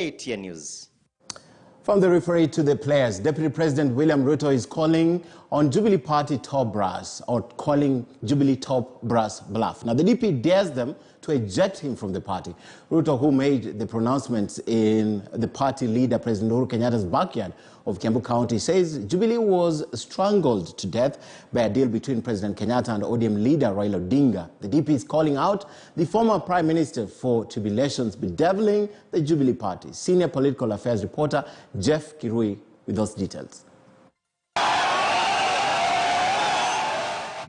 KTN News. From the referee to the players, Deputy President William Ruto is calling on Jubilee Party top brass, or calling Jubilee top brass bluff. Now, the DP dares them to eject him from the party. Ruto, who made the pronouncements in the party leader President Uhuru Kenyatta's backyard of Kiambu County, says Jubilee was strangled to death by a deal between President Kenyatta and ODM leader Raila Odinga. The DP is calling out the former Prime Minister for tribulations bedeviling the Jubilee Party. Senior political affairs reporter Jeff Kirui with those details.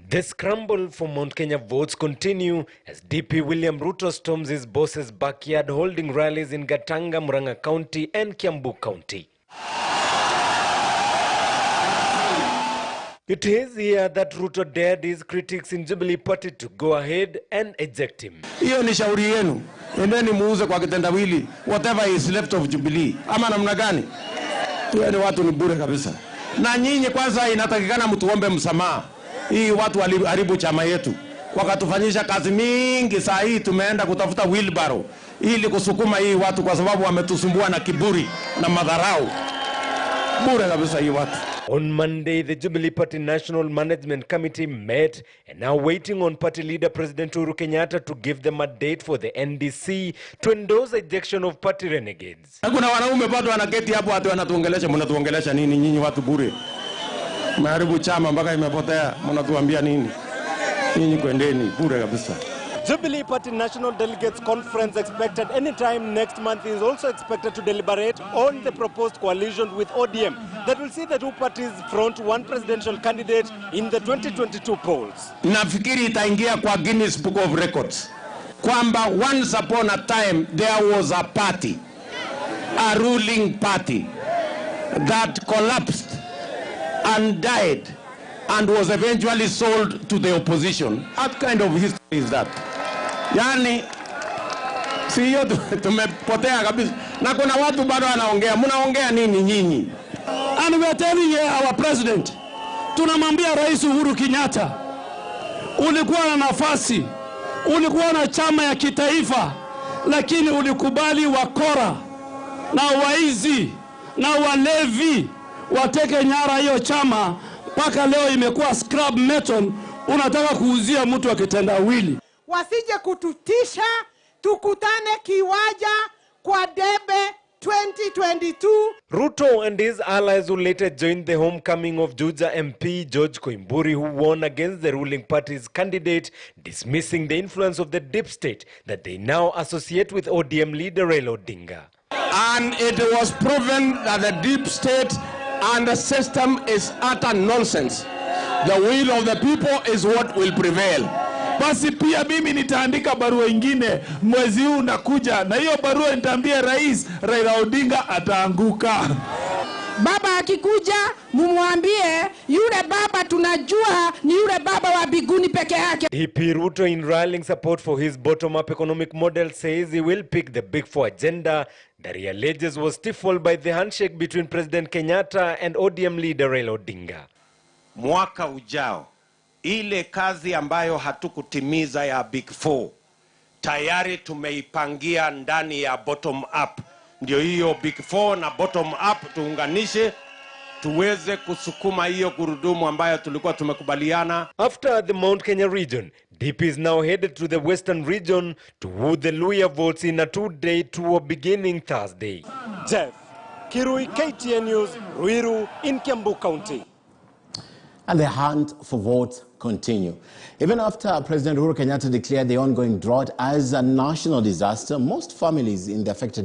The scramble for Mount Kenya votes continue as DP William Ruto storms his boss's backyard, holding rallies in Gatanga, Murang'a County and Kiambu County. It is here that Ruto dared his critics in Jubilee Party to go ahead and eject him. Hiyo ni shauri yenu. Endeni muuze kwa kitendawili whatever is left of Jubilee. Ama namna gani? Hiyo ni watu ni bure kabisa. Na nyinyi kwanza inatakikana mtuombe msamaha. Hii watu haribu chama yetu. Wakatufanyisha kazi mingi, saa hii tumeenda kutafuta wheelbarrow ili kusukuma hii watu kwa sababu wametusumbua na kiburi na madharau. Bure kabisa hii watu. On Monday, the Jubilee Party National Management Committee met and now waiting on party leader President Uhuru Kenyatta to give them a date for the NDC to endorse ejection of party renegades. Kuna wanaume bado wanaketi hapo ati wanatuongelesha, mnatuongelesha nini nyinyi watu bure? Maharibu chama mpaka imepotea, mnatuambia nini? Nyinyi kwendeni bure kabisa. Jubilee Party National Delegates Conference expected anytime next month is also expected to deliberate on the proposed coalition with ODM that will see the two parties front one presidential candidate in the 2022 polls. Nafikiri itaingia kwa Guinness Book of Records kwamba once upon a time there was a party, a ruling party that collapsed and died and was eventually sold to the opposition. What kind of history is that? Yani, siyo tumepotea kabisa. Na kuna watu bado wanaongea. Mnaongea nini nyinyi? And we are telling our president, tunamwambia Rais Uhuru Kenyatta, ulikuwa na nafasi, ulikuwa na chama ya kitaifa, lakini ulikubali wakora na waizi na walevi wateke nyara hiyo chama, mpaka leo imekuwa scrap metal, unataka kuuzia mtu wa kitendawili. Wasije kututisha, tukutane kiwaja kwa debe 2022. Ruto and his allies who later joined the homecoming of Juja MP George Koimburi, who won against the ruling party's candidate, dismissing the influence of the deep state that they now associate with ODM leader Raila Odinga. And it was proven that the deep state and the system is utter nonsense. The will of the people is what will prevail. Basi pia mimi nitaandika barua ingine mwezi huu unakuja, na hiyo barua nitaambia Rais Raila Odinga ataanguka. Baba akikuja mumwambie yule baba tunajua ni yule baba wa biguni peke yake. DP Ruto, in rallying support for his bottom-up economic model, says he will pick the Big Four agenda that he alleges was stifled by the handshake between President Kenyatta and ODM leader Raila Odinga. Mwaka ujao, ile kazi ambayo hatukutimiza ya Big Four, tayari tumeipangia ndani ya bottom up. Ndio hiyo Big Four na bottom up tuunganishe, tuweze kusukuma hiyo gurudumu ambayo tulikuwa tumekubaliana. After the Mount Kenya region, DP is now headed to the Western region to woo the Luhya votes in a two-day tour beginning Thursday. Jeff Kirui, KTN News, Ruiru in Kiambu County. And the hunt for votes continue. Even after President Uhuru Kenyatta declared the ongoing drought as a national disaster, most families in the affected